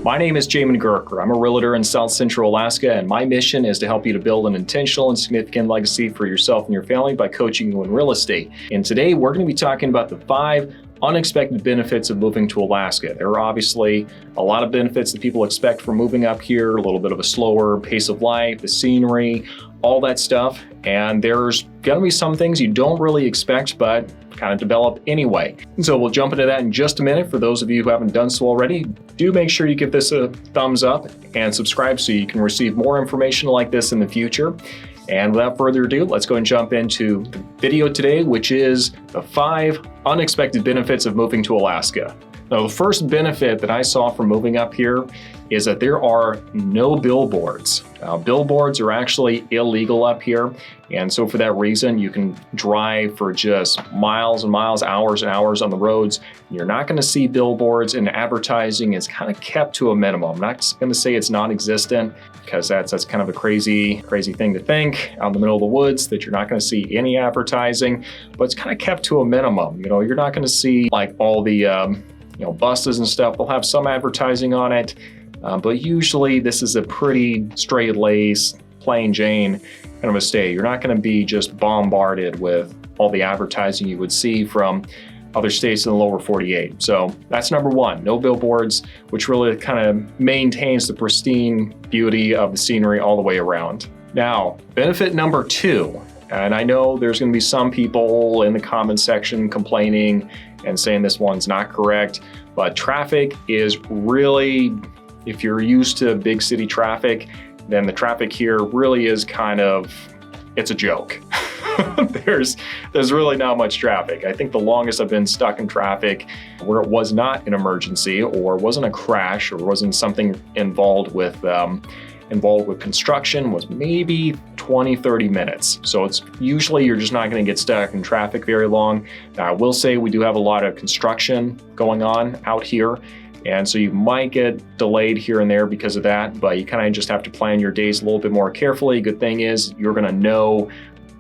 My name is Jamin Goecker. I'm a realtor in South Central Alaska, and my mission is to help you to build an intentional and significant legacy for yourself and your family by coaching you in real estate. And today we're going to be talking about the 5 unexpected benefits of moving to Alaska. There are obviously a lot of benefits that people expect from moving up here, a little bit of a slower pace of life, the scenery, all that stuff. And there's going to be some things you don't really expect, but kind of develop anyway. And so we'll jump into that in just a minute. For those of you who haven't done so already, do make sure you give this a thumbs up and subscribe so you can receive more information like this in the future. And without further ado, let's go and jump into the video today, which is the 5 unexpected benefits of moving to Alaska. Now, the first benefit that I saw from moving up here is that there are no billboards. Billboards are actually illegal up here. And so for that reason, you can drive for just miles and miles, hours and hours on the roads. You're not going to see billboards, and advertising is kind of kept to a minimum. I'm not going to say it's non-existent, because that's kind of a crazy thing to think out in the middle of the woods that you're not going to see any advertising, but it's kind of kept to a minimum. You know, you're not going to see like all the buses and stuff. They'll have some advertising on it, but usually this is a pretty straight-laced, plain Jane kind of a stay. You're not going to be just bombarded with all the advertising you would see from other states in the lower 48. So that's number 1, no billboards, which really kind of maintains the pristine beauty of the scenery all the way around. Now, benefit number 2, and I know there's going to be some people in the comment section complaining and saying this one's not correct, but traffic is really, if you're used to big city traffic, then the traffic here really is it's a joke. There's really not much traffic. I think the longest I've been stuck in traffic where it was not an emergency or wasn't a crash or wasn't something involved with construction was maybe 20-30 minutes. So it's usually you're just not going to get stuck in traffic very long. Now, I will say we do have a lot of construction going on out here, and so you might get delayed here and there because of that, but you kind of just have to plan your days a little bit more carefully. Good thing is you're going to know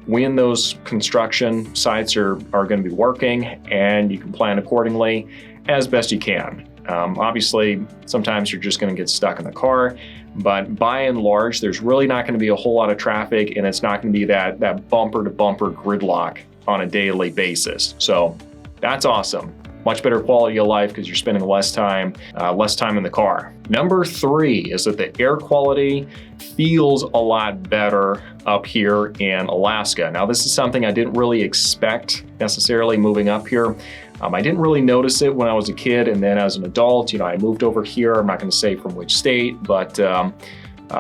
when those construction sites are going to be working, and you can plan accordingly as best you can. Obviously, sometimes you're just going to get stuck in the car, but by and large, there's really not going to be a whole lot of traffic, and it's not going to be that bumper-to-bumper gridlock on a daily basis. So that's awesome. Much better quality of life because you're spending less time in the car. Number 3 is that the air quality feels a lot better up here in Alaska. Now, this is something I didn't really expect necessarily moving up here. I didn't really notice it when I was a kid, and then as an adult, I moved over here. I'm not going to say from which state, but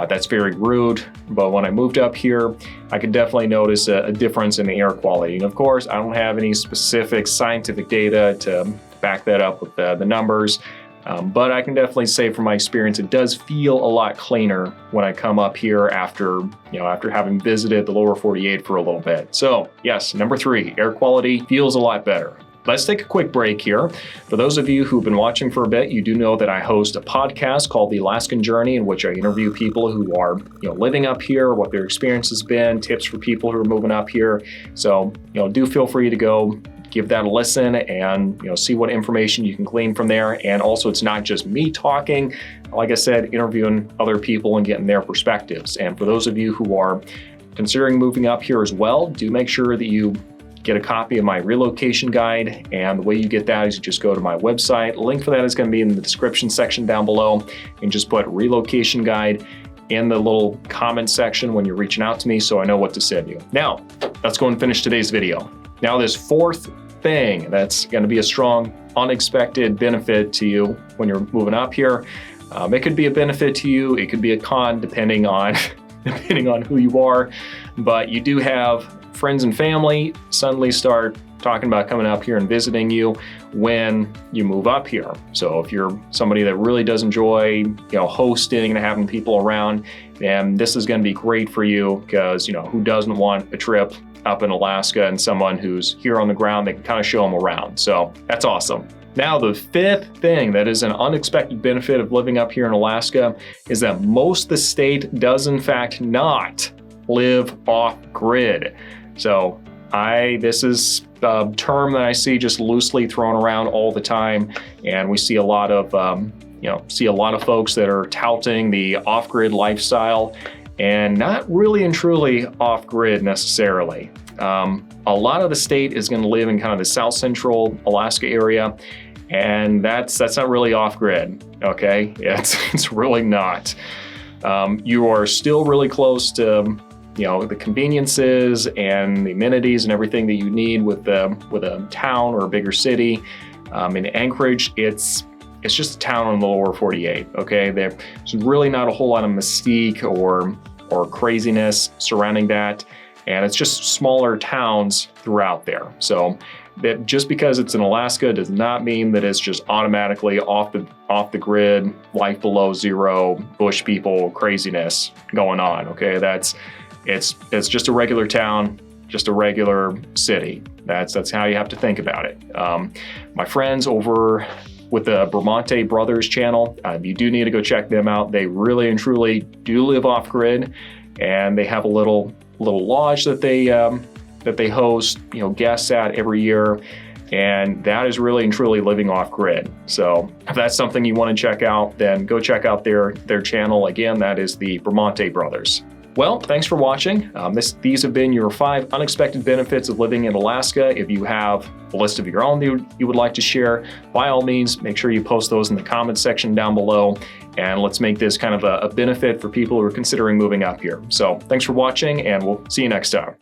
that's very rude. But when I moved up here, I could definitely notice a difference in the air quality. And of course, I don't have any specific scientific data to back that up with the numbers. But I can definitely say from my experience, it does feel a lot cleaner when I come up here after having visited the lower 48 for a little bit. So yes, number 3, air quality feels a lot better. Let's take a quick break here. For those of you who've been watching for a bit, you do know that I host a podcast called The Alaskan Journey, in which I interview people who are living up here, what their experience has been, tips for people who are moving up here. So do feel free to go give that a listen and see what information you can glean from there. And also, it's not just me talking. Like I said, interviewing other people and getting their perspectives. And for those of you who are considering moving up here as well, do make sure that you get a copy of my relocation guide. And the way you get that is you just go to my website. A link for that is going to be in the description section down below, and just put relocation guide in the little comment section when you're reaching out to me so I know what to send you. Now, let's go and finish today's video. Now, this 4th thing that's going to be a strong, unexpected benefit to you when you're moving up here. It could be a benefit to you. It could be a con depending on who you are. But you do have friends and family suddenly start talking about coming up here and visiting you when you move up here. So if you're somebody that really does enjoy, hosting and having people around, then this is going to be great for you because, who doesn't want a trip up in Alaska and someone who's here on the ground that can kind of show them around. So that's awesome. Now, the 5th thing that is an unexpected benefit of living up here in Alaska is that most of the state does in fact not live off grid. So this is a term that I see just loosely thrown around all the time, and we see a lot of see a lot of folks that are touting the off-grid lifestyle, and not really and truly off-grid necessarily. A lot of the state is going to live in kind of the south central Alaska area, and that's not really off-grid, okay? It's really not. You are still really close to the conveniences and the amenities and everything that you need with a town or a bigger city. In Anchorage, it's just a town in the lower 48, okay? There's really not a whole lot of mystique or craziness surrounding that, and it's just smaller towns throughout there. So that just because it's in Alaska does not mean that it's just automatically off the grid, life below zero, bush people craziness going on, okay? It's just a regular town, just a regular city. That's how you have to think about it. My friends over with the Bramante Brothers channel, you do need to go check them out. They really and truly do live off grid, and they have a little lodge that they host guests at every year, and that is really and truly living off grid. So if that's something you want to check out, then go check out their channel. Again, that is the Bramante Brothers. Well, thanks for watching. These have been your 5 unexpected benefits of living in Alaska. If you have a list of your own that you would like to share, by all means, make sure you post those in the comments section down below, and let's make this kind of a benefit for people who are considering moving up here. So thanks for watching, and we'll see you next time.